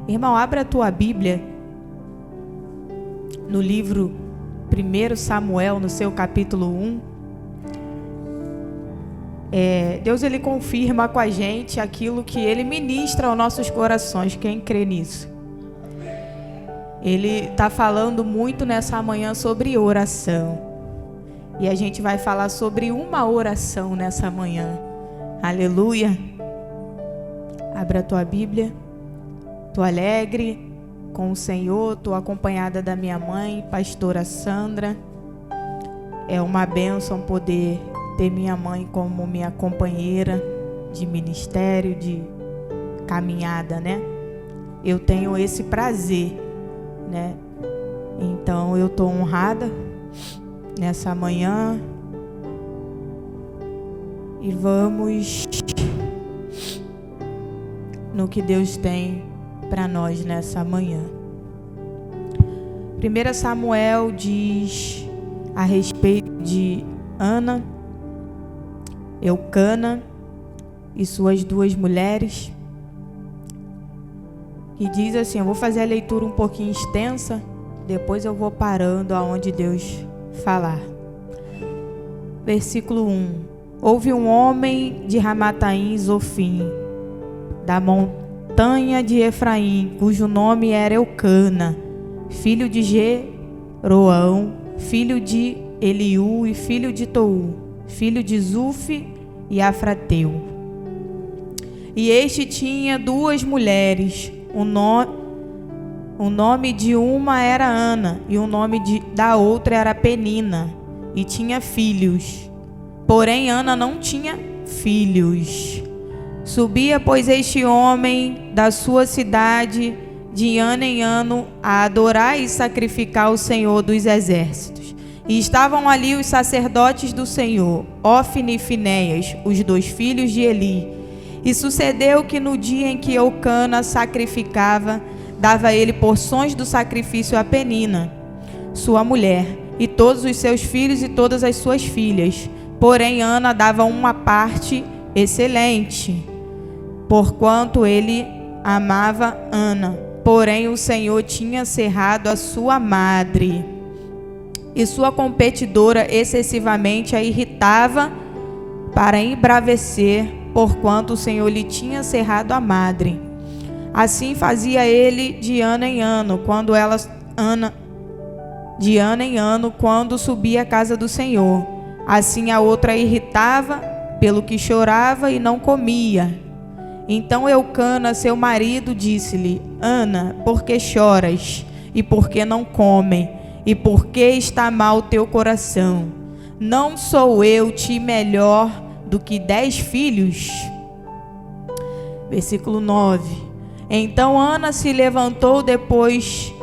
Irmão, abra a tua Bíblia no livro 1 Samuel, no seu capítulo 1. Deus, ele confirma com a gente aquilo que ele ministra aos nossos corações. Quem crê nisso? Ele está falando muito nessa manhã sobre oração. E a gente vai falar sobre uma oração nessa manhã. Aleluia. Abra a tua Bíblia. Estou alegre com o Senhor. Estou acompanhada da minha mãe, pastora Sandra. É uma bênção poder ter minha mãe como minha companheira de ministério, de caminhada, né? Eu tenho esse prazer, né? Então eu estou honrada nessa manhã e vamos no que Deus tem para nós nessa manhã. 1 Samuel diz a respeito de Ana, Eucana e suas duas mulheres, que diz assim, eu vou fazer a leitura um pouquinho extensa, depois eu vou parando aonde Deus falar. Versículo 1. Houve um homem de Ramataim Zofim, da montanha de Efraim, cujo nome era Eucana, filho de Jeroão, filho de Eliú e filho de Tou, filho de Zufi e Afrateu. E este tinha duas mulheres, o nome de uma era Ana e o nome da outra era Penina, e tinha filhos. Porém Ana não tinha filhos. Subia, pois, este homem da sua cidade de ano em ano a adorar e sacrificar o Senhor dos exércitos. E estavam ali os sacerdotes do Senhor, Ofne e Finéias, os dois filhos de Eli. E sucedeu que no dia em que Eucana sacrificava, dava ele porções do sacrifício a Penina, sua mulher, e todos os seus filhos e todas as suas filhas. Porém Ana dava uma parte excelente, porquanto ele amava Ana. Porém o Senhor tinha cerrado a sua madre, e sua competidora excessivamente a irritava para embravecer, porquanto o Senhor lhe tinha cerrado a madre. Assim fazia ele de ano em ano, quando subia à casa do Senhor. Assim a outra irritava, pelo que chorava e não comia. Então Eucana, seu marido, disse-lhe: Ana, por que choras? E por que não come? E por que está mal o teu coração? Não sou eu-te melhor do que 10 filhos? Versículo 9. Então Ana se levantou depois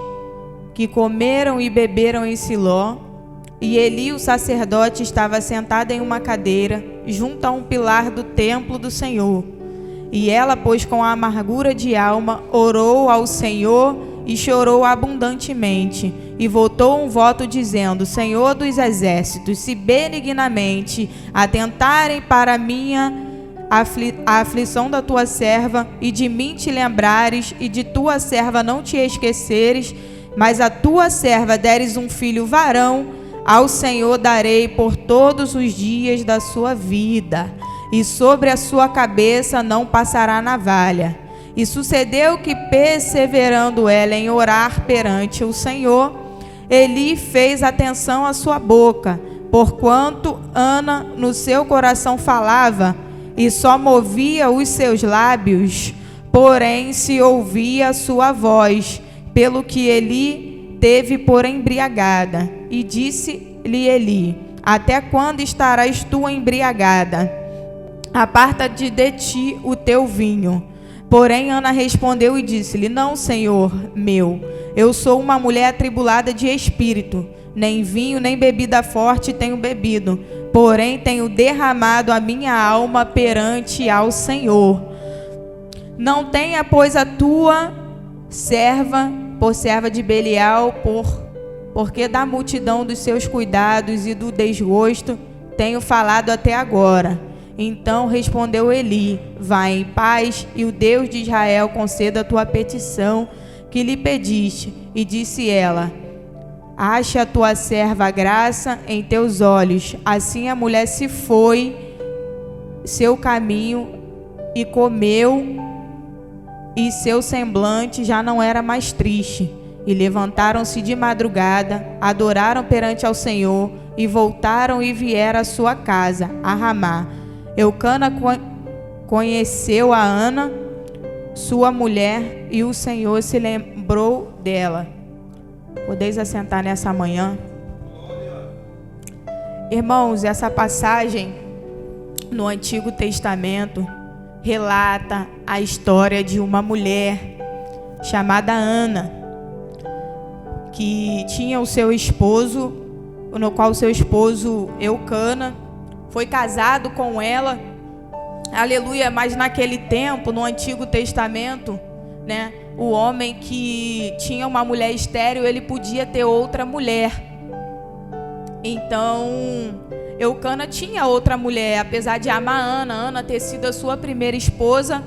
que comeram e beberam em Siló, e Eli, o sacerdote, estava sentado em uma cadeira, junto a um pilar do templo do Senhor. E ela, pois com amargura de alma, orou ao Senhor e chorou abundantemente, e votou um voto dizendo: Senhor dos exércitos, se benignamente atentarem para a aflição da tua serva, e de mim te lembrares, e de tua serva não te esqueceres, mas a tua serva deres um filho varão, ao Senhor darei por todos os dias da sua vida, e sobre a sua cabeça não passará navalha. E sucedeu que, perseverando ela em orar perante o Senhor, Eli fez atenção à sua boca, porquanto Ana no seu coração falava, e só movia os seus lábios, porém se ouvia a sua voz, pelo que Eli teve por embriagada. E disse-lhe Eli: Até quando estarás tu embriagada? Aparta-te de ti o teu vinho. Porém Ana respondeu e disse-lhe: Não, Senhor meu, eu sou uma mulher atribulada de espírito, nem vinho nem bebida forte tenho bebido, porém tenho derramado a minha alma perante ao Senhor. Não tenha, pois, a tua serva por serva de Belial, porque da multidão dos seus cuidados e do desgosto tenho falado até agora. Então respondeu Eli: vai em paz, e o Deus de Israel conceda a tua petição que lhe pediste. E disse ela: ache a tua serva graça em teus olhos. Assim a mulher se foi seu caminho e comeu, e seu semblante já não era mais triste. E levantaram-se de madrugada, adoraram perante ao Senhor, e voltaram e vieram à sua casa, a Ramá. Eucana conheceu a Ana, sua mulher, e o Senhor se lembrou dela. Podeis assentar nessa manhã. Irmãos, essa passagem no Antigo Testamento relata a história de uma mulher chamada Ana, que tinha o seu esposo, no qual o seu esposo Eucana foi casado com ela, aleluia. Mas naquele tempo, no Antigo Testamento, né, o homem que tinha uma mulher estéril, ele podia ter outra mulher. Então Eucana tinha outra mulher, apesar de amar Ana ter sido a sua primeira esposa.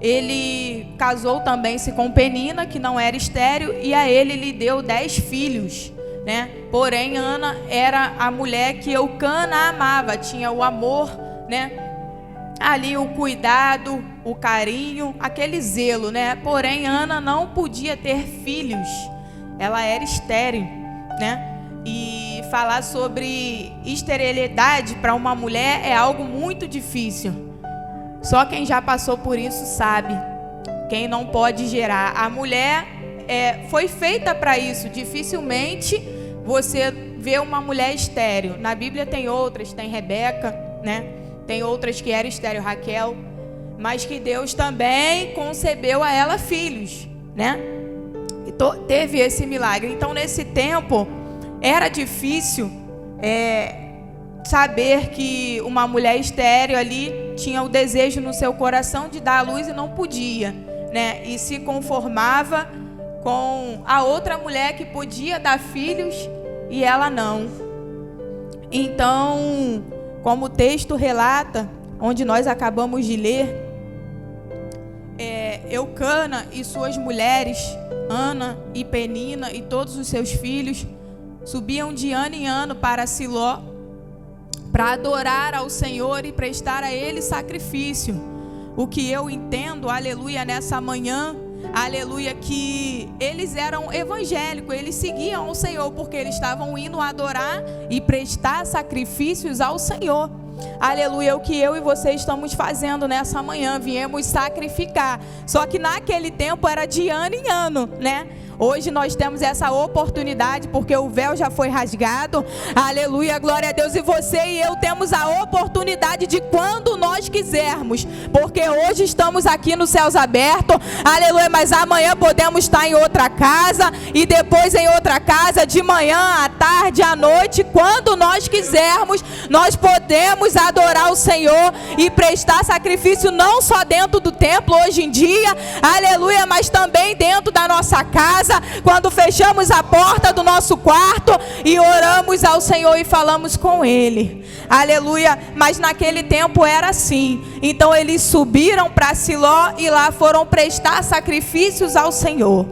Ele casou também-se com Penina, que não era estéril, e a ele lhe deu 10 filhos, né? Porém, Ana era a mulher que Eucana amava, tinha o amor, né? Ali o cuidado, o carinho, aquele zelo, né? Porém, Ana não podia ter filhos, ela era estéril, né? E falar sobre esterilidade para uma mulher é algo muito difícil. Só quem já passou por isso sabe. Quem não pode gerar. A mulher foi feita para isso. Dificilmente você vê uma mulher estéril. Na Bíblia tem outras, tem Rebeca, né? Tem outras que eram estéril, Raquel. Mas que Deus também concebeu a ela filhos, né? E teve esse milagre. Então, nesse tempo, era difícil saber que uma mulher estéril ali tinha o desejo no seu coração de dar à luz e não podia, né? E se conformava com a outra mulher que podia dar filhos e ela não. Então, como o texto relata, onde nós acabamos de ler, Eucana e suas mulheres, Ana e Penina e todos os seus filhos, subiam de ano em ano para Siló para adorar ao Senhor e prestar a Ele sacrifício. O que eu entendo, aleluia, nessa manhã, aleluia, que eles eram evangélicos, eles seguiam ao Senhor porque eles estavam indo adorar e prestar sacrifícios ao Senhor. Aleluia, o que eu e você estamos fazendo nessa manhã, viemos sacrificar. Só que naquele tempo era de ano em ano, né? Hoje nós temos essa oportunidade porque o véu já foi rasgado. Aleluia, glória a Deus. E você e eu temos a oportunidade de quando nós quisermos, porque hoje estamos aqui nos céus abertos. Aleluia, mas amanhã podemos estar em outra casa e depois em outra casa, de manhã, à tarde, à noite. Quando nós quisermos, nós podemos adorar o Senhor e prestar sacrifício não só dentro do templo hoje em dia, aleluia, mas também dentro da nossa casa, quando fechamos a porta do nosso quarto e oramos ao Senhor e falamos com Ele, aleluia. Mas naquele tempo era assim. Então eles subiram para Siló e lá foram prestar sacrifícios ao Senhor.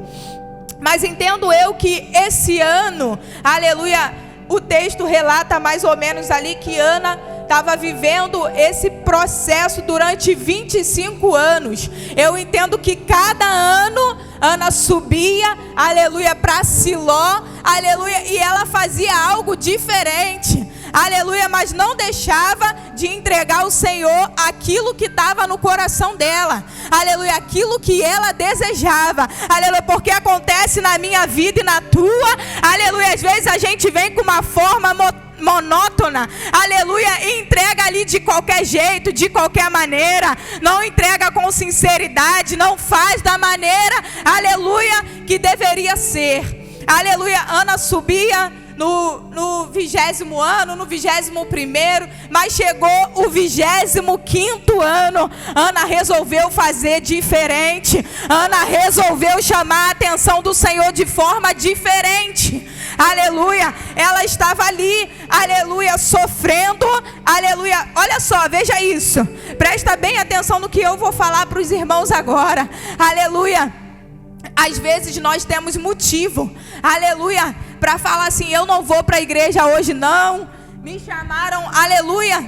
Mas entendo eu que esse ano, aleluia, o texto relata mais ou menos ali que Ana estava vivendo esse processo durante 25 anos. Eu entendo que cada ano Ana subia, aleluia, para Siló, aleluia, e ela fazia algo diferente, aleluia, mas não deixava de entregar ao Senhor aquilo que estava no coração dela, aleluia, aquilo que ela desejava, aleluia, porque acontece na minha vida e na tua, aleluia, às vezes a gente vem com uma forma monótona, aleluia, e entrega ali de qualquer jeito, de qualquer maneira, não entrega com sinceridade, não faz da maneira, aleluia, que deveria ser, aleluia. Ana subia no 20º ano, no 21º, mas chegou o 25º ano, Ana resolveu fazer diferente, Ana resolveu chamar a atenção do Senhor de forma diferente, aleluia, ela estava ali, aleluia, sofrendo, aleluia. Olha só, veja isso, presta bem atenção no que eu vou falar para os irmãos agora, aleluia. Às vezes nós temos motivo, aleluia, para falar assim: eu não vou para a igreja hoje não, me chamaram, aleluia,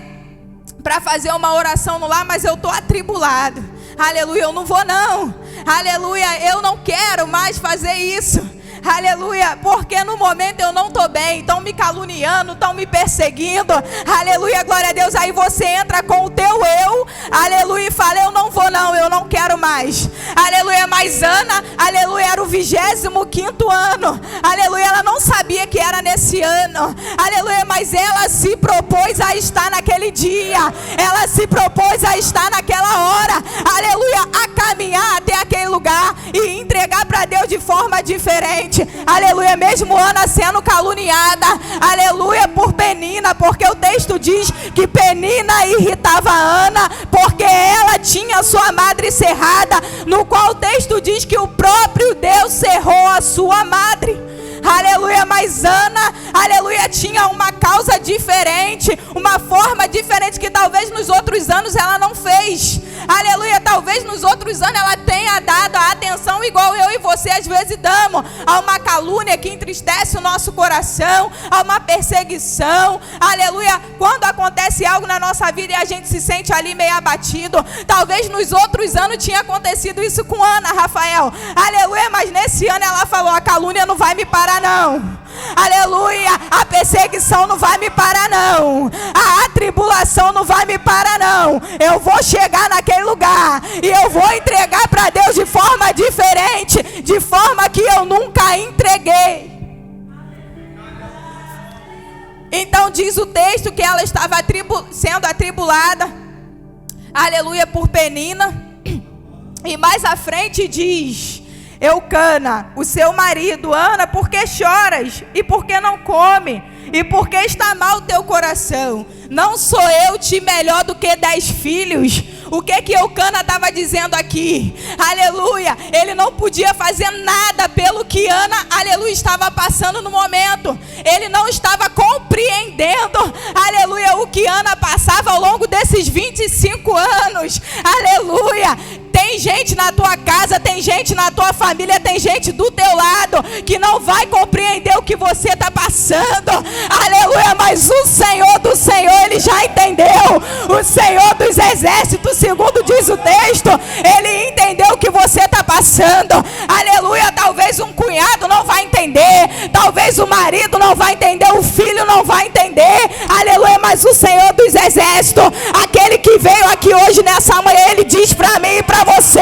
para fazer uma oração no lar, mas eu estou atribulado, aleluia, eu não vou não, aleluia, eu não quero mais fazer isso, aleluia, porque no momento eu não estou bem, estão me caluniando, estão me perseguindo, aleluia, glória a Deus. Aí você entra com o teu eu, aleluia, e fala: eu não vou não, eu não quero mais, aleluia. Mas Ana, aleluia, era o 25º ano, aleluia, ela não sabia que era nesse ano, aleluia, mas ela se propôs a estar naquele dia, ela se propôs a estar naquela hora, aleluia, a caminhar até aquele lugar e entregar para Deus de forma diferente. Aleluia, mesmo Ana sendo caluniada, aleluia, por Penina, porque o texto diz que Penina irritava Ana, porque ela tinha sua madre cerrada, no qual o texto diz que o próprio Deus cerrou a sua madre. Aleluia, mas Ana, aleluia, tinha uma causa diferente, uma forma diferente que talvez nos outros anos ela não fez. Aleluia, talvez nos outros anos ela tenha dado a atenção igual eu e você às vezes damos a uma calúnia que entristece o nosso coração, a uma perseguição, aleluia, quando acontece algo na nossa vida e a gente se sente ali meio abatido. Talvez nos outros anos tinha acontecido isso com Ana, Rafael, aleluia, mas nesse ano ela falou: a calúnia não vai me parar não, aleluia, a perseguição não vai me parar não, a atribulação não vai me parar não, eu vou chegar naquele lugar e eu vou entregar para Deus de forma diferente, de forma que eu nunca entreguei. Então diz o texto que ela estava sendo atribulada, aleluia, por Penina, e mais à frente diz: Eucana, o seu marido: Ana, por que choras? E por que não come? E por que está mal o teu coração? Não sou eu te melhor do que 10 filhos? O que Eucana estava dizendo aqui? Aleluia, ele não podia fazer nada pelo que Ana, aleluia, estava passando no momento. Ele não estava compreendendo, aleluia, o que Ana passava ao longo desses 25 anos, aleluia. Tem gente na tua casa, tem gente na tua família, tem gente do teu lado que não vai compreender o que você está passando, aleluia, mas o Senhor do Senhor, Ele já entendeu. O Senhor dos exércitos, segundo diz o texto, Ele entendeu o que você está passando, aleluia. Talvez um cunhado não vai entender, talvez o marido não vai entender, o filho não vai entender, aleluia, mas o Senhor dos exércitos, aquele que veio aqui hoje nessa manhã, Ele diz para mim e para você: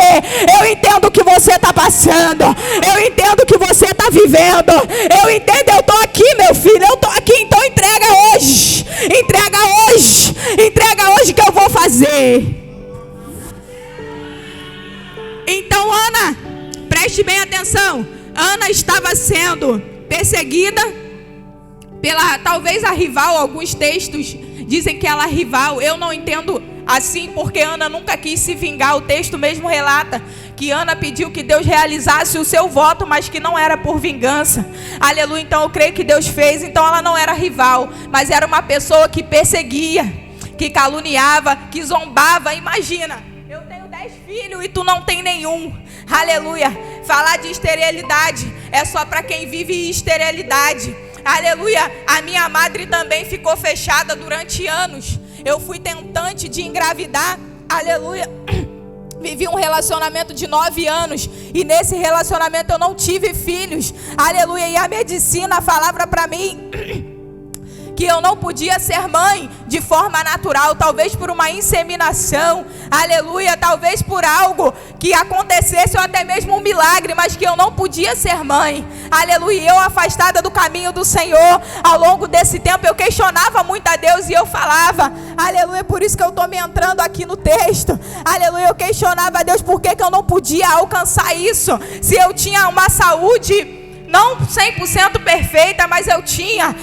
eu entendo o que você está passando, eu entendo o que você está vivendo, eu entendo, eu estou aqui, meu filho, eu estou aqui, então entrega hoje, entrega hoje, entrega hoje que eu vou fazer. Então Ana, preste bem atenção, Ana estava sendo perseguida pela, talvez a rival, alguns textos dizem que ela é rival, eu não entendo assim, porque Ana nunca quis se vingar. O texto mesmo relata que Ana pediu que Deus realizasse o seu voto, mas que não era por vingança, aleluia. Então eu creio que Deus fez. Então ela não era rival, mas era uma pessoa que perseguia, que caluniava, que zombava. Imagina, eu tenho 10 filhos e tu não tem nenhum, aleluia. Falar de esterilidade é só para quem vive esterilidade, aleluia. A minha madre também ficou fechada durante anos. Eu fui tentante de engravidar, aleluia. Vivi um relacionamento de 9 anos e nesse relacionamento eu não tive filhos, aleluia. E a medicina falava para mim que eu não podia ser mãe de forma natural, talvez por uma inseminação, aleluia, talvez por algo que acontecesse ou até mesmo um milagre, mas que eu não podia ser mãe, aleluia. Eu afastada do caminho do Senhor, ao longo desse tempo eu questionava muito a Deus e eu falava, aleluia, por isso que eu estou me entrando aqui no texto, aleluia, eu questionava a Deus por que eu não podia alcançar isso, se eu tinha uma saúde não 100% perfeita, mas eu tinha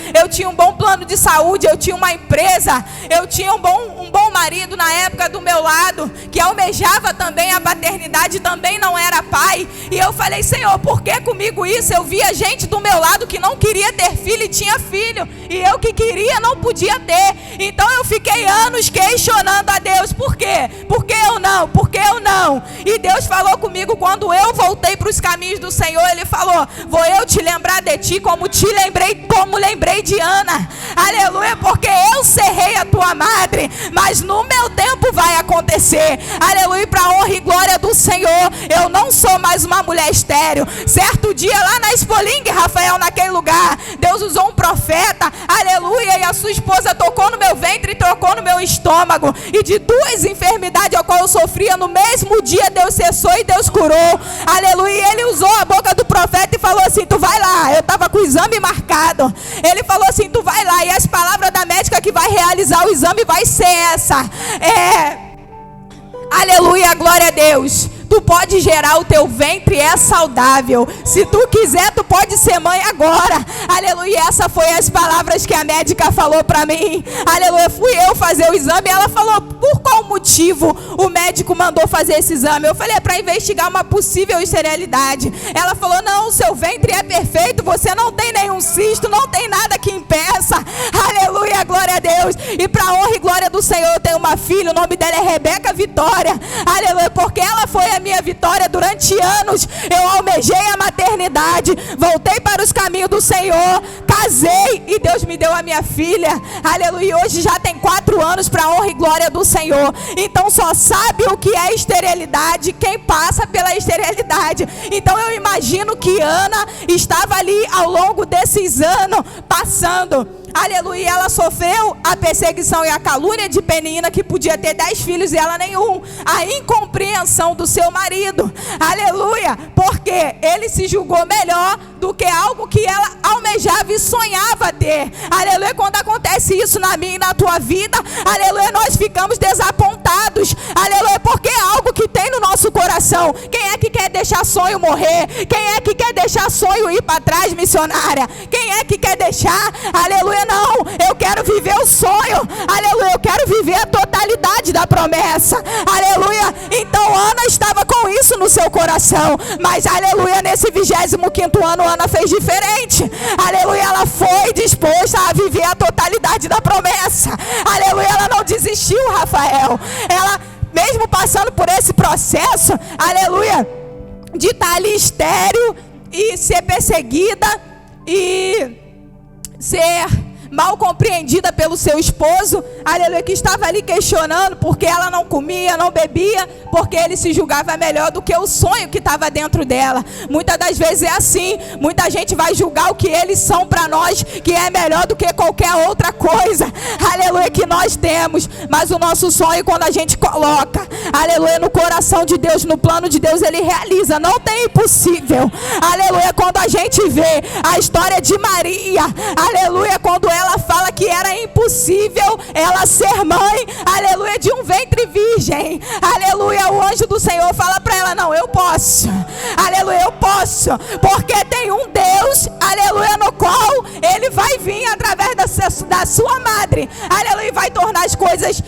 um bom plano de saúde, eu tinha uma empresa, eu tinha um bom marido na época do meu lado, que almejava também a paternidade, também não era pai. E eu falei: Senhor, por que comigo isso? Eu via gente do meu lado que não queria ter filho e tinha filho, e eu que queria não podia ter. Então eu fiquei anos questionando a Deus: por quê? Por que eu não? Por que eu não? E Deus falou comigo quando eu voltei para os caminhos do Senhor. Ele falou: vou eu te lembrar de ti como lembrei de Ana. Aleluia, porque eu cerrei a tua madre, mas no meu tempo vai acontecer. Aleluia, para honra e glória do Senhor. Eu não sou mais uma mulher estéril. Certo dia lá na Expoling, Rafael, naquele lugar, Deus usou um profeta, aleluia, e a sua esposa tocou no meu ventre e tocou no meu estômago, e de 2 enfermidades ao qual eu sofria, no mesmo dia Deus cessou e Deus curou. Aleluia, e ele usou a boca do profeta e falou assim: tu vai lá. Eu estava com o exame marcado. Ele falou assim: tu vai lá, e as palavras da médica que vai realizar o exame vai ser essa. Aleluia, glória a Deus. Tu pode gerar, o teu ventre é saudável. Se tu quiser, tu pode ser mãe agora. Aleluia, essa foi as palavras que a médica falou para mim. Aleluia, fui eu fazer o exame. Ela falou: por qual motivo o médico mandou fazer esse exame? Eu falei: é para investigar uma possível esterilidade. Ela falou: não, o seu ventre é perfeito, você não tem nenhum cisto, não tem nada que impeça. Aleluia, glória a Deus. E para honra e glória do Senhor, eu tenho uma filha, o nome dela é Rebeca Vitória. Aleluia, porque ela foi a minha vitória durante anos. Eu almejei a maternidade, voltei para os caminhos do Senhor, casei e Deus me deu a minha filha. Aleluia, hoje já tem 4 anos, para honra e glória do Senhor. Então só sabe o que é esterilidade quem passa pela esterilidade. Então eu imagino que Ana estava ali ao longo desses anos passando. Aleluia, ela sofreu a perseguição e a calúnia de Penina, que podia ter 10 filhos e ela nenhum. A incompreensão do seu marido. Aleluia, porque ele se julgou melhor do que algo que ela almejava e sonhava ter. Aleluia, quando acontece isso na minha e na tua vida, aleluia, nós ficamos desapontados. Aleluia, porque é algo que tem no nosso coração. Quem é que quer deixar sonho morrer? Quem é que quer deixar sonho ir para trás, missionária? Quem é que quer deixar? Aleluia, não, eu quero viver o sonho. Aleluia, eu quero viver a totalidade da promessa. Aleluia, então Ana estava com isso no seu coração, mas aleluia, nesse 25º ano Ana fez diferente. Aleluia, ela foi disposta a viver a totalidade da promessa. Aleluia, ela não desistiu, Rafael. Ela, mesmo passando por esse processo, aleluia, de estar ali estéril e ser perseguida e ser mal compreendida pelo seu esposo, aleluia, que estava ali questionando porque ela não comia, não bebia, porque ele se julgava melhor do que o sonho que estava dentro dela. Muitas das vezes é assim, muita gente vai julgar o que eles são para nós, que é melhor do que qualquer outra coisa, aleluia, que nós temos. Mas o nosso sonho, quando a gente coloca, aleluia, no coração de Deus, no plano de Deus, ele realiza, não tem impossível. Aleluia, quando a gente vê a história de Maria, aleluia, quando ela fala que era impossível ela ser mãe, aleluia, de um ventre virgem, aleluia, o anjo do Senhor fala para ela: não, eu posso, aleluia, eu posso, porque tem um Deus, aleluia, no qual ele vai vir através da sua madre, aleluia, e vai tornar as coisas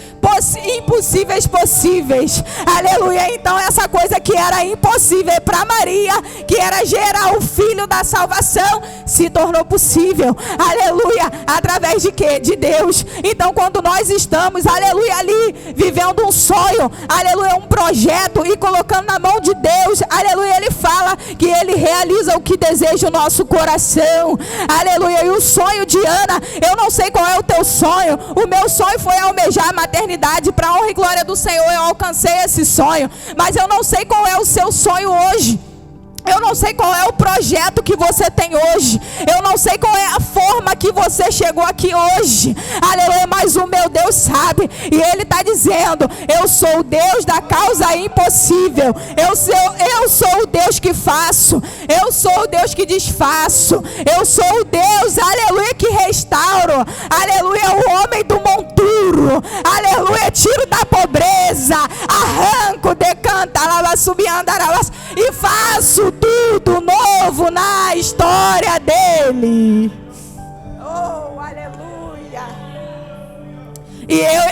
impossíveis possíveis, aleluia. Então essa coisa que era impossível para Maria, que era gerar o filho da salvação, se tornou possível, aleluia, através de quê? De Deus. Então quando nós estamos, aleluia, ali vivendo um sonho, aleluia, um projeto e colocando na mão de Deus, aleluia, ele fala que ele realiza o que deseja o nosso coração, aleluia. E o sonho de Ana, eu não sei qual é o teu sonho, o meu sonho foi almejar a maternidade. Para honra e glória do Senhor, eu alcancei esse sonho, mas eu não sei qual é o seu sonho hoje. Eu não sei qual é o projeto que você tem hoje. Eu não sei qual é a forma que você chegou aqui hoje. Aleluia, mas o meu Deus sabe. E Ele está dizendo: eu sou o Deus da causa impossível. Eu sou o Deus que faço. Eu sou o Deus que desfaço. Eu sou o Deus, aleluia, que restauro. Aleluia, o homem do monturo. Aleluia, tiro da pobreza. Arranco, decanta, lava, subianda, e faço tudo novo na história dele. Oh, aleluia.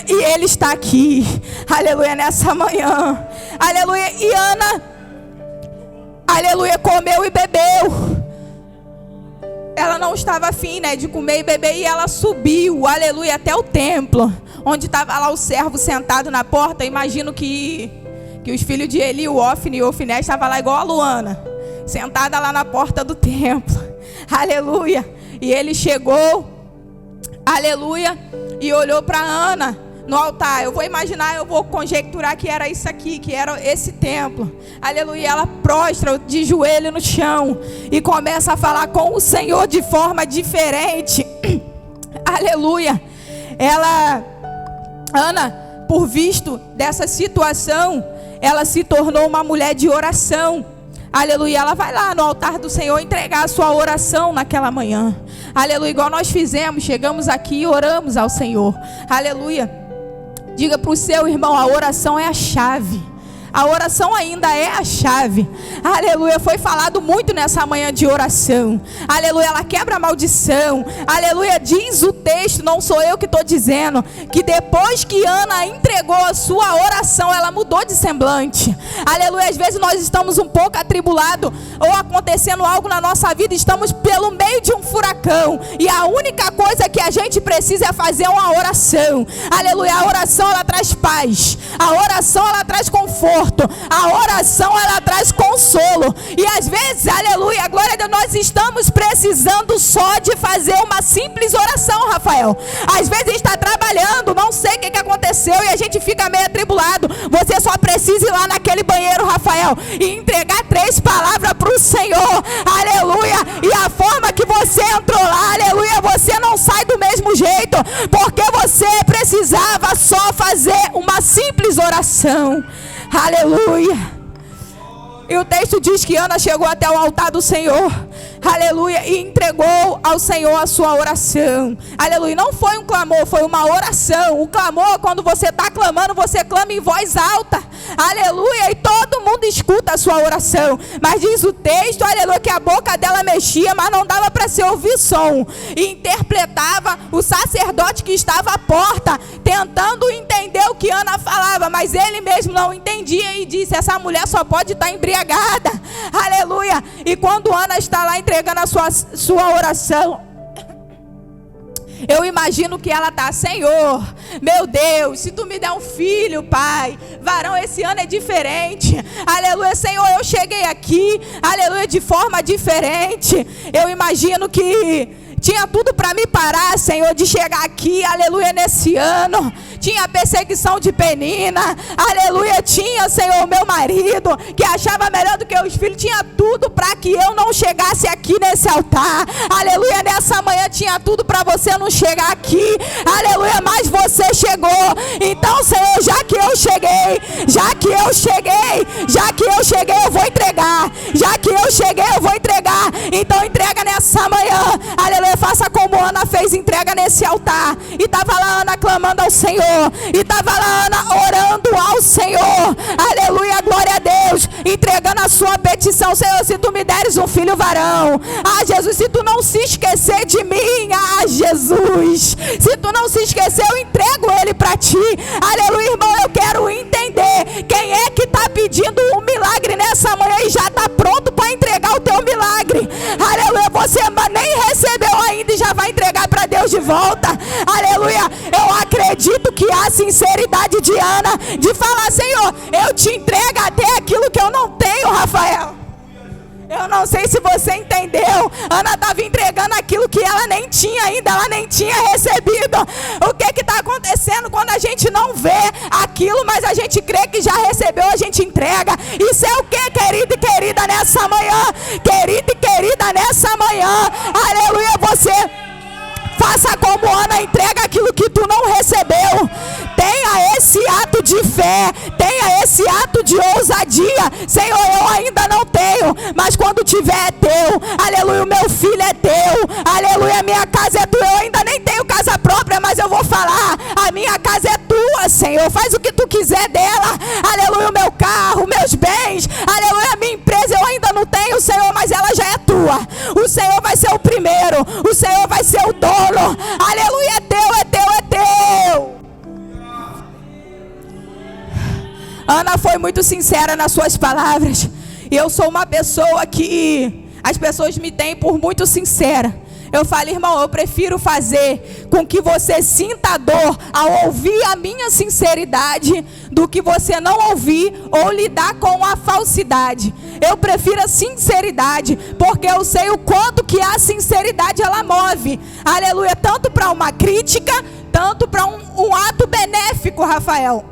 E ele está aqui, aleluia, nessa manhã, aleluia. E Ana, aleluia, comeu e bebeu. Ela não estava afim, né, de comer e beber, e ela subiu, aleluia, até o templo, onde estava lá o servo sentado na porta. Imagino que os filhos de Eli, o Ofni e o Ofné, estavam lá igual a Luana, sentada lá na porta do templo, aleluia. E ele chegou, aleluia, e olhou para Ana no altar. Eu vou imaginar, eu vou conjecturar que era isso aqui, que era esse templo, aleluia. Ela prostra de joelho no chão e começa a falar com o Senhor de forma diferente, aleluia. Ana, por visto dessa situação, ela se tornou uma mulher de oração, aleluia. Ela vai lá no altar do Senhor entregar a sua oração naquela manhã, aleluia, igual nós fizemos. Chegamos aqui e oramos ao Senhor, aleluia. Diga para o seu irmão: a oração é a chave. A oração ainda é a chave, aleluia. Foi falado muito nessa manhã de oração, aleluia. Ela quebra a maldição, aleluia. Diz o texto, não sou eu que estou dizendo, que depois que Ana entregou a sua oração, ela mudou de semblante, aleluia. Às vezes nós estamos um pouco atribulados, ou acontecendo algo na nossa vida, estamos pelo meio de um furacão, e a única coisa que a gente precisa é fazer uma oração, aleluia. A oração, ela traz paz, a oração, ela traz conforto, a oração, ela traz consolo. E às vezes, aleluia, glória a Deus, nós estamos precisando só de fazer uma simples oração, Rafael. Às vezes a gente está trabalhando, não sei o que aconteceu, e a gente fica meio atribulado. Você só precisa ir lá naquele banheiro, Rafael, e entregar 3 palavras para o Senhor, aleluia. E a forma que você entrou lá, aleluia, você não sai do mesmo jeito, porque você precisava só fazer uma simples oração, aleluia. E o texto diz que Ana chegou até o altar do Senhor, aleluia, e entregou ao Senhor a sua oração, aleluia. Não foi um clamor, foi uma oração. O clamor, quando você está clamando, você clama em voz alta, aleluia, e todo mundo escuta a sua oração. Mas diz o texto, aleluia, que a boca dela mexia, mas não dava para se ouvir som. E interpretava o sacerdote que estava à porta, tentando entender o que Ana falava, mas ele mesmo não entendia, e disse: essa mulher só pode estar embriagada, aleluia. E quando Ana está lá entregando a sua oração, eu imagino que ela está: Senhor, meu Deus, se tu me der um filho, Pai, varão, esse ano é diferente, aleluia. Senhor, eu cheguei aqui, aleluia, de forma diferente. Eu imagino que tinha tudo para me parar, Senhor, de chegar aqui, aleluia, nesse ano. Tinha a perseguição de Penina, aleluia. Tinha, Senhor, o meu marido, que achava melhor do que os filhos. Tinha tudo para que eu não chegasse aqui nesse altar, aleluia. Nessa manhã tinha tudo para você não chegar aqui, aleluia, mas você chegou. Então, Senhor, já que eu cheguei, eu vou entregar. Já que eu cheguei, eu vou entregar. Então entrega nessa manhã, aleluia. Faça como Ana fez, entrega nesse altar. E estava lá Ana clamando ao Senhor, e estava lá Ana orando ao Senhor, aleluia, glória a Deus, entregando a sua petição: Senhor, se tu me deres um filho varão, Jesus, se tu não se esquecer de mim, Jesus, se tu não se esquecer, eu entrego ele para ti, aleluia. Irmão, eu quero entender quem é que está pedindo um milagre nessa manhã e já está pronto para entregar o teu milagre, aleluia. Você nem recebeu ainda e já vai entregar para Deus de volta, aleluia. Eu acredito que há sinceridade de Ana, de falar: Senhor, eu te entrego até aquilo que eu não tenho, Rafael. Eu não sei se você entendeu. Ana estava entregando aquilo que ela nem tinha ainda, ela nem tinha recebido. O que está acontecendo quando a gente não vê aquilo, mas a gente crê que já recebeu, a gente entrega? Isso é o que, querido e querida, nessa manhã? Querido e querida, nessa manhã, aleluia, você faça como Ana, entrega aquilo que tu não recebeu. Tenha esse ato de fé, tenha esse ato de ousadia. Senhor, eu ainda não tenho, mas quando tiver é teu, aleluia. O meu filho é teu, aleluia. A minha casa é tua. Eu ainda nem tenho casa própria, mas eu vou falar: a minha casa é tua, Senhor. Faz o que tu quiser dela, aleluia. O meu carro, meus bens, aleluia. A minha empresa eu ainda não tenho, Senhor, mas ela já é tua. O Senhor vai ser o primeiro. O Senhor vai ser o dono. Aleluia, é teu, é teu, é teu. Ana foi muito sincera nas suas palavras. E eu sou uma pessoa que as pessoas me têm por muito sincera. Eu falo, irmão, eu prefiro fazer com que você sinta dor ao ouvir a minha sinceridade do que você não ouvir ou lidar com a falsidade. Eu prefiro a sinceridade, porque eu sei o quanto que a sinceridade ela move. Aleluia, tanto para uma crítica, tanto para um ato benéfico, Rafael.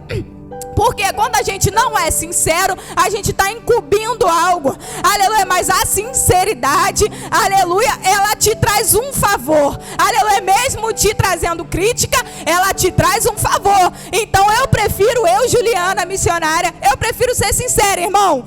Porque quando a gente não é sincero, a gente está incumbindo algo. Aleluia, mas a sinceridade, aleluia, ela te traz um favor. Aleluia, mesmo te trazendo crítica, ela te traz um favor. Então eu, Juliana, missionária, eu prefiro ser sincera, irmão.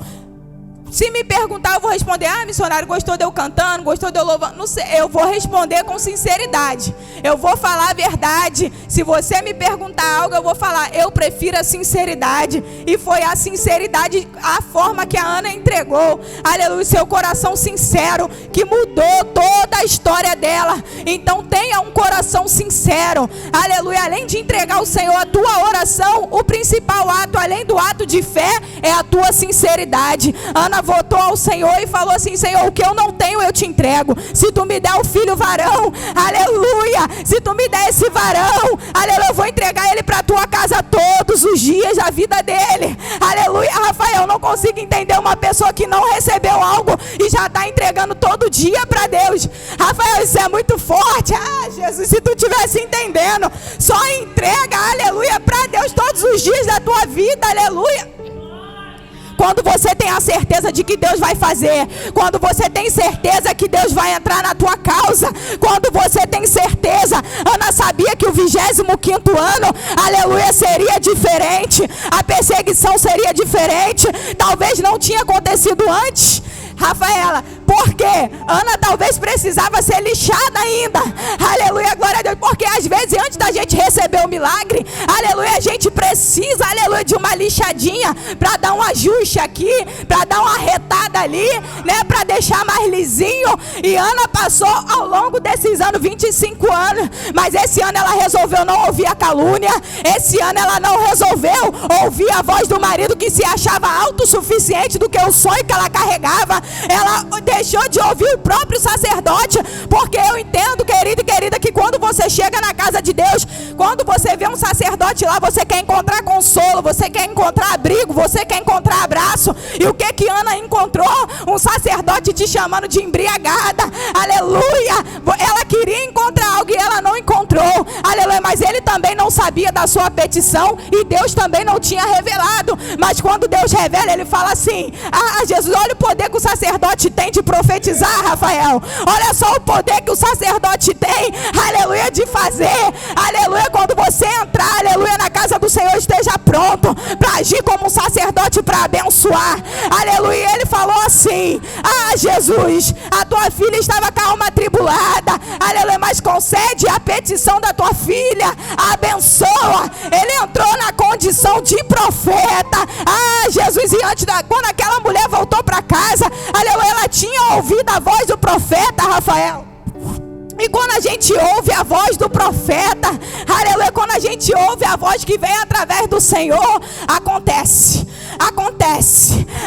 Se me perguntar, eu vou responder, missionário, gostou de eu cantando, gostou de eu louvando? Não sei, eu vou responder com sinceridade. Eu vou falar a verdade. Se você me perguntar algo, eu vou falar, eu prefiro a sinceridade. E foi a sinceridade, a forma que a Ana entregou, aleluia, seu coração sincero, que mudou toda a história dela. Então tenha um coração sincero, aleluia. Além de entregar ao Senhor a tua oração, o principal ato, além do ato de fé, é a tua sinceridade. Ana voltou ao Senhor e falou assim, Senhor, o que eu não tenho eu te entrego. Se tu me der o filho varão, aleluia, se tu me der esse varão, aleluia, eu vou entregar ele para a tua casa todos os dias da vida dele. Aleluia, Rafael, eu não consigo entender uma pessoa que não recebeu algo e já está entregando todo dia para Deus. Rafael, isso é muito forte. Jesus, se tu estivesse entendendo, só entrega, aleluia, para Deus todos os dias da tua vida, aleluia. Quando você tem a certeza de que Deus vai fazer, quando você tem certeza que Deus vai entrar na tua causa, quando você tem certeza, Ana sabia que o 25º ano, aleluia, seria diferente, a perseguição seria diferente, talvez não tinha acontecido antes, Rafaela, porque Ana talvez precisava ser lixada ainda, aleluia, glória a Deus, porque às vezes antes da gente receber o milagre, aleluia, a gente precisa, aleluia, de uma lixadinha, para dar um ajuste aqui, para dar uma retada ali, né, para deixar mais lisinho. E Ana passou ao longo desses anos, 25 anos, mas esse ano ela resolveu não ouvir a calúnia, esse ano ela não resolveu ouvir a voz do marido que se achava autossuficiente do que o sonho que ela carregava. Ela deixou de ouvir o próprio sacerdote, porque eu entendo, querido e querida, que quando você chega na casa de Deus, quando você vê um sacerdote lá, você quer encontrar consolo, você quer encontrar abrigo, você quer encontrar abraço. E o que Ana encontrou? Um sacerdote te chamando de embriagada, aleluia. Ela queria encontrar algo e ela não encontrou, aleluia, mas ele também não sabia da sua petição e Deus também não tinha revelado. Mas quando Deus revela, ele fala assim, Jesus, olha o poder que o sacerdote tem de profetizar, Rafael, olha só o poder que o sacerdote tem, aleluia, de fazer, aleluia, quando você entrar, aleluia, na casa do Senhor, esteja pronto para agir como um sacerdote, para abençoar, aleluia. Ele falou assim, Jesus, a tua filha estava com a alma atribulada, aleluia, mas concede a petição da tua filha, abençoa. Ele entrou na condição de profeta, Jesus, e antes quando aquela mulher voltou para casa, aleluia, ela tinha ouvido a voz do profeta, Rafael. E quando a gente ouve a voz do profeta, aleluia, quando a gente ouve a voz que vem através do Senhor, acontece,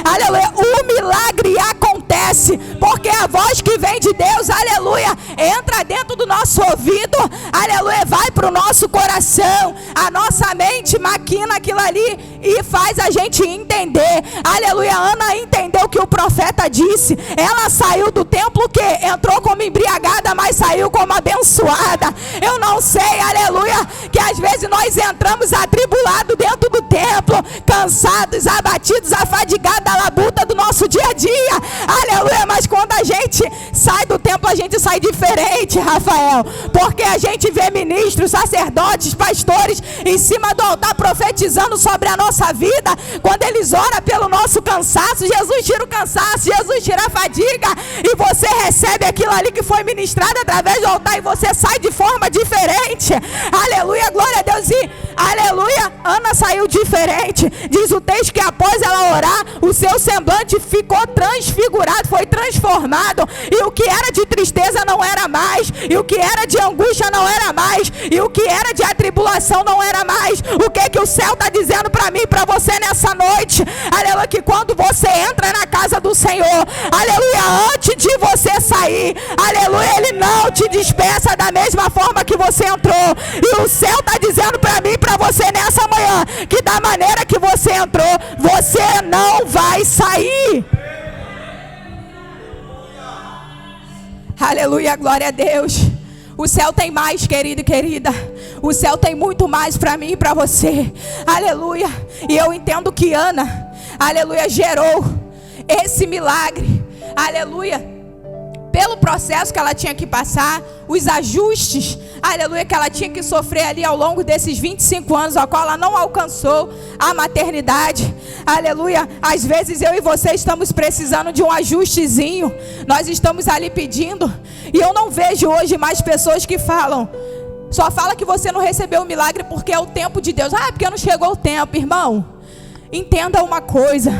aleluia, o milagre acontece, porque a voz que vem de Deus, aleluia, entra dentro do nosso ouvido, aleluia, vai para o nosso coração, a nossa mente maquina aquilo ali e faz a gente entender, aleluia. Ana entendeu que o profeta disse, ela saiu do templo que entrou como embriagada, mas saiu como abençoada. Eu não sei, aleluia, que às vezes nós entramos atribulados dentro do templo, cansados, abatidos, afadigados da labuta do nosso dia a dia, aleluia, mas quando a gente sai do templo, a gente sai diferente, diferente, Rafael, porque a gente vê ministros, sacerdotes, pastores em cima do altar profetizando sobre a nossa vida. Quando eles oram pelo nosso cansaço, Jesus tira o cansaço, Jesus tira a fadiga, e você recebe aquilo ali que foi ministrado através do altar, e você sai de forma diferente. Aleluia, glória a Deus. E aleluia, Ana saiu diferente. Diz o texto que após ela orar, o seu semblante ficou transfigurado, foi transformado, e o que era de tristeza não era mais, e o que era de angústia não era mais, e o que era de atribulação não era mais. O que o céu está dizendo para mim e para você nessa noite? Aleluia, que quando você entra na casa do Senhor, aleluia, antes de você sair, aleluia, Ele não te despeça da mesma forma que você entrou. E o céu está dizendo para mim e para você nessa manhã, que da maneira que você entrou, você não vai sair. Aleluia, glória a Deus. O céu tem mais, querido e querida. O céu tem muito mais para mim e para você. Aleluia. E eu entendo que Ana, aleluia, gerou esse milagre. Aleluia. Pelo processo que ela tinha que passar, os ajustes, aleluia, que ela tinha que sofrer ali ao longo desses 25 anos, ao qual ela não alcançou a maternidade. Aleluia, às vezes eu e você estamos precisando de um ajustezinho, nós estamos ali pedindo, e eu não vejo hoje mais pessoas que falam, só fala que você não recebeu o milagre porque é o tempo de Deus. Porque não chegou o tempo. Irmão, entenda uma coisa,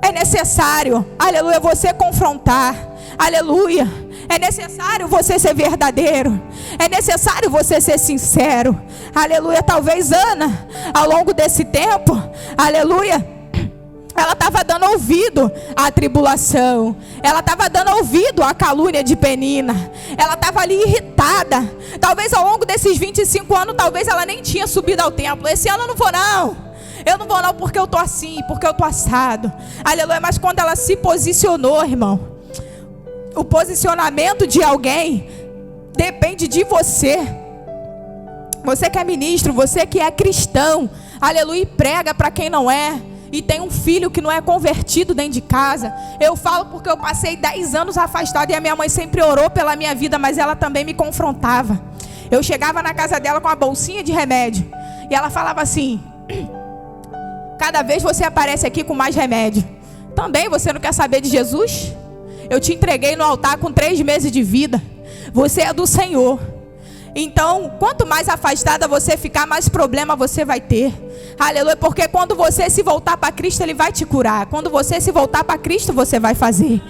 é necessário, aleluia, você confrontar. Aleluia, é necessário você ser verdadeiro, é necessário você ser sincero. Aleluia, talvez Ana, ao longo desse tempo, aleluia, ela estava dando ouvido à tribulação, ela estava dando ouvido à calúnia de Penina, ela estava ali irritada. Talvez ao longo desses 25 anos, talvez ela nem tinha subido ao templo. Esse ano eu não vou não, eu não vou não porque eu estou assim, porque eu estou assado. Aleluia, mas quando ela se posicionou, irmão, o posicionamento de alguém depende de você. Você que é ministro, você que é cristão, aleluia, e prega para quem não é, e tem um filho que não é convertido dentro de casa. Eu falo porque eu passei 10 anos afastado, e a minha mãe sempre orou pela minha vida, mas ela também me confrontava. Eu chegava na casa dela com uma bolsinha de remédio, e ela falava assim: cada vez você aparece aqui com mais remédio. Também você não quer saber de Jesus? Eu te entreguei no altar com 3 meses de vida. Você é do Senhor. Então, quanto mais afastada você ficar, mais problema você vai ter. Aleluia, porque quando você se voltar para Cristo, Ele vai te curar. Quando você se voltar para Cristo, você vai fazer.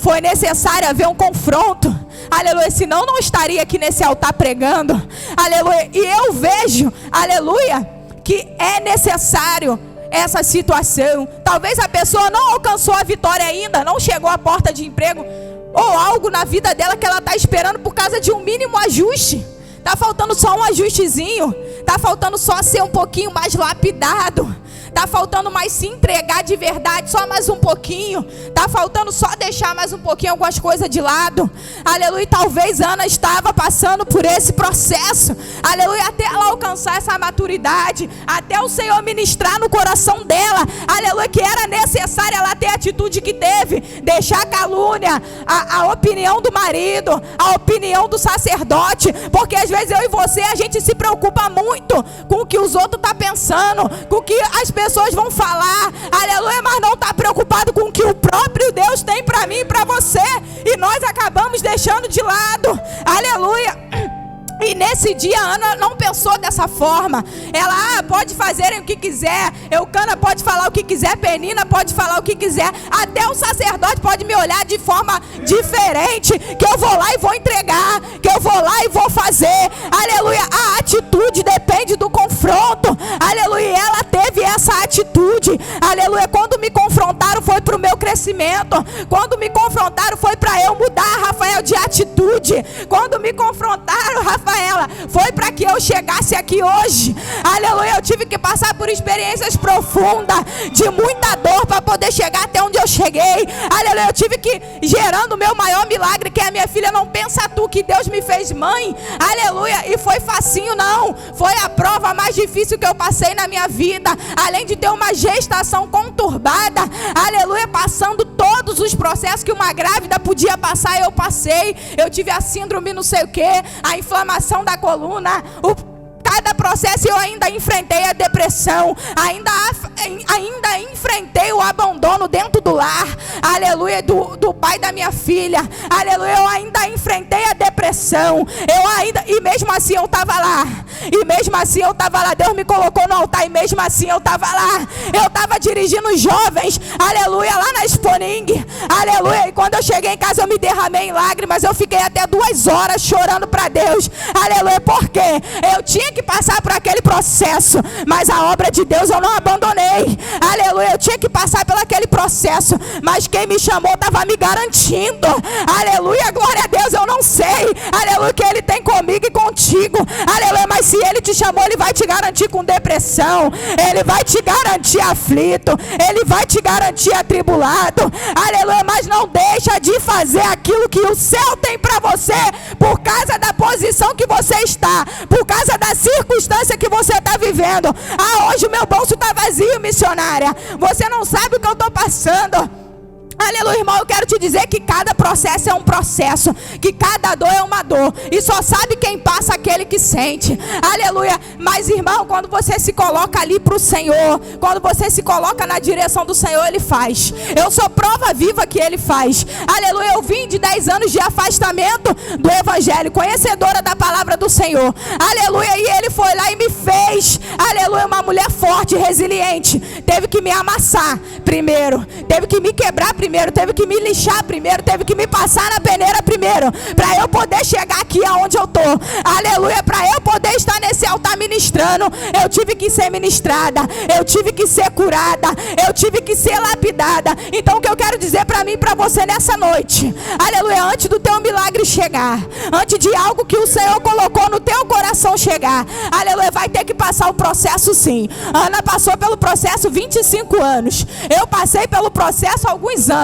Foi necessário haver um confronto. Aleluia, senão não estaria aqui nesse altar pregando. Aleluia, e eu vejo, aleluia, que é necessário essa situação. Talvez a pessoa não alcançou a vitória ainda, não chegou à porta de emprego, ou algo na vida dela que ela está esperando por causa de um mínimo ajuste. Está faltando só um ajustezinho, está faltando só ser um pouquinho mais lapidado, está faltando mais se entregar de verdade, só mais um pouquinho, está faltando só deixar mais um pouquinho algumas coisas de lado. Aleluia, talvez Ana estava passando por esse processo, aleluia, até ela alcançar essa maturidade, até o Senhor ministrar no coração dela, aleluia, que era necessário ela ter a atitude que teve, deixar a calúnia, a opinião do marido, a opinião do sacerdote, porque às vezes eu e você, a gente se preocupa muito com o que os outros estão pensando, com o que as pessoas vão falar, aleluia, mas não está preocupado com o que o próprio Deus tem para mim e para você, e nós acabamos deixando de lado, aleluia. E nesse dia Ana não pensou dessa forma. Ela pode fazerem o que quiser, Eucana pode falar o que quiser, Penina pode falar o que quiser, até o sacerdote pode me olhar de forma diferente, que eu vou lá e vou entregar, que eu vou lá e vou fazer. Aleluia, a atitude depende do confronto. Aleluia, ela teve essa atitude. Aleluia, quando me confrontaram foi para o meu crescimento, quando me confrontaram foi para eu mudar, Rafael, de atitude. Quando me confrontaram, Rafaela, foi para que eu chegasse aqui hoje. Aleluia, eu tive que passar por experiências profundas, de muita dor para poder chegar até onde eu cheguei. Aleluia, eu tive que gerando o meu maior milagre, que é a minha filha. Não pensa tu que Deus me fez mãe, aleluia, e foi facinho, não. Foi a prova mais difícil que eu passei na minha vida, além de ter uma gestação conturbada, aleluia, passando todos os processos que uma grávida podia passar, eu passei. eu tive a síndrome não sei o que, a inflamação da coluna, cada processo eu ainda enfrentei a depressão, ainda enfrentei o abandono dentro do lar, aleluia, do pai da minha filha, aleluia, eu ainda enfrentei a depressão, e mesmo assim eu estava lá, Deus me colocou no altar, e mesmo assim eu estava lá, eu estava dirigindo jovens, aleluia, lá na Exponing, aleluia, e quando eu cheguei em casa eu me derramei em lágrimas, eu fiquei até 2 horas chorando para Deus, aleluia, porque eu tinha que passar por aquele processo, mas a obra de Deus eu não abandonei, aleluia, eu tinha que passar por aquele processo, mas quem me chamou estava me garantindo, aleluia, glória a Deus, eu não sei, aleluia, que Ele tem comigo e contigo, aleluia, mas se Ele te chamou, Ele vai te garantir com depressão, Ele vai te garantir aflito, Ele vai te garantir atribulado, aleluia, mas não deixa de fazer aquilo que o céu tem para você, por causa da posição que você está, por causa da circunstância que você está vivendo. Hoje o meu bolso está vazio, missionária, você não sabe o que eu estou passando. Aleluia, irmão, eu quero te dizer que cada processo é um processo, que cada dor é uma dor, e só sabe quem passa aquele que sente, aleluia, mas irmão, quando você se coloca ali para o Senhor, quando você se coloca na direção do Senhor, Ele faz. Eu sou prova viva que Ele faz, aleluia, eu vim de 10 anos de afastamento do Evangelho, conhecedora da palavra do Senhor, aleluia, e Ele foi lá e me fez, aleluia, uma mulher forte, resiliente, teve que me amassar primeiro, teve que me quebrar primeiro, teve que me lixar primeiro, teve que me passar na peneira primeiro, para eu poder chegar aqui aonde eu tô, aleluia, para eu poder estar nesse altar ministrando, eu tive que ser ministrada, eu tive que ser curada, eu tive que ser lapidada. Então o que eu quero dizer para mim e para você nessa noite, aleluia, antes do teu milagre chegar, antes de algo que o Senhor colocou no teu coração chegar, aleluia, vai ter que passar o processo sim. Ana passou pelo processo 25 anos, eu passei pelo processo alguns anos,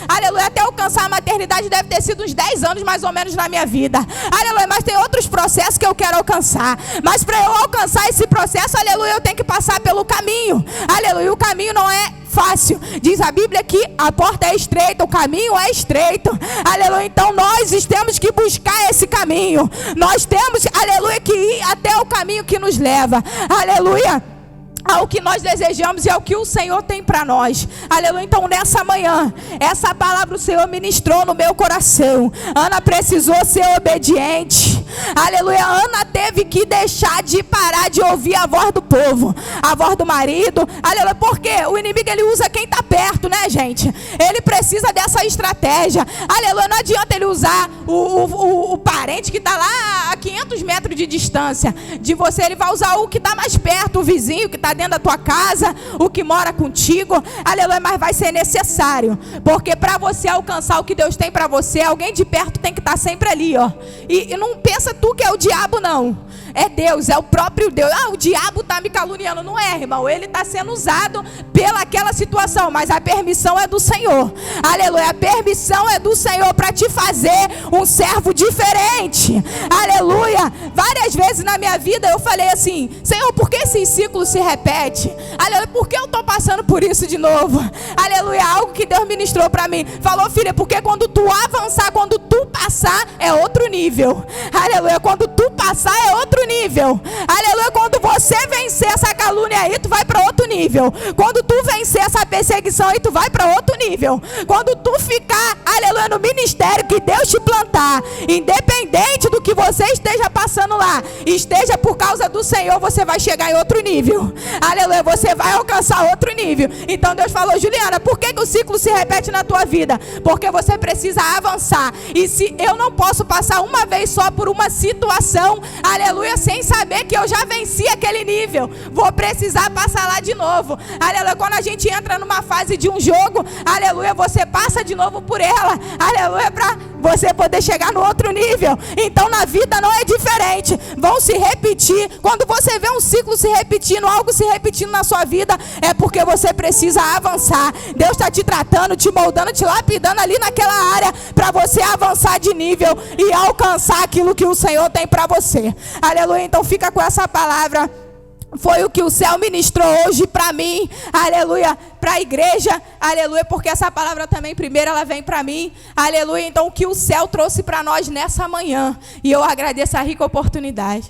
aleluia, até alcançar a maternidade deve ter sido uns 10 anos mais ou menos na minha vida, aleluia, mas tem outros processos que eu quero alcançar, mas para eu alcançar esse processo, aleluia, eu tenho que passar pelo caminho, aleluia, o caminho não é fácil, diz a Bíblia que a porta é estreita, o caminho é estreito, aleluia, então nós temos que buscar esse caminho, nós temos, aleluia, que ir até o caminho que nos leva, aleluia, ao que nós desejamos e ao que o Senhor tem para nós, aleluia. Então nessa manhã, essa palavra o Senhor ministrou no meu coração. Ana precisou ser obediente, aleluia. Ana teve que deixar de parar de ouvir a voz do povo, a voz do marido, aleluia, porque o inimigo ele usa quem está perto, né, gente? Ele precisa dessa estratégia, aleluia. Não adianta ele usar o parente que está lá a 500 metros de distância de você, ele vai usar o que está mais perto, o vizinho que está dentro da tua casa, o que mora contigo, aleluia, mas vai ser necessário, porque para você alcançar o que Deus tem para você, alguém de perto tem que estar sempre ali, ó, e não pensa tu que é o diabo, não, é Deus, é o próprio Deus. O diabo está me caluniando, não é, irmão, ele está sendo usado pelaquela situação, mas a permissão é do Senhor, aleluia, a permissão é do Senhor para te fazer um servo diferente, aleluia. Várias vezes na minha vida eu falei assim, Senhor, por que esses ciclos se repete, aleluia, por que eu estou passando por isso de novo, aleluia, algo que Deus ministrou para mim, falou, filha, porque quando tu avançar, quando tu passar, é outro nível, aleluia, quando tu passar é outro nível, aleluia, quando você vencer essa calúnia aí, tu vai para outro nível, quando tu vencer essa perseguição aí, tu vai para outro nível, quando tu ficar, aleluia, no ministério que Deus te plantar, independente do que você esteja passando lá, esteja por causa do Senhor, você vai chegar em outro nível, aleluia, você vai alcançar outro nível. Então Deus falou, Juliana, por que o ciclo se repete na tua vida? Porque você precisa avançar, e se eu não posso passar uma vez só por uma situação, aleluia, sem saber que eu já venci aquele nível, vou precisar passar lá de novo, aleluia. Quando a gente entra numa fase de um jogo, aleluia, você passa de novo por ela, aleluia, para você poder chegar no outro nível. Então na vida não é diferente, vão se repetir. Quando você vê um ciclo se repetindo, algo se repetindo na sua vida, é porque você precisa avançar. Deus está te tratando, te moldando, te lapidando ali naquela área, para você avançar de nível e alcançar aquilo que o Senhor tem para você, aleluia. Então fica com essa palavra Foi o que o céu ministrou hoje para mim, aleluia, para a igreja, aleluia, porque essa palavra também, primeiro, ela vem para mim, aleluia. Então, o que o céu trouxe para nós nessa manhã, e eu agradeço a rica oportunidade.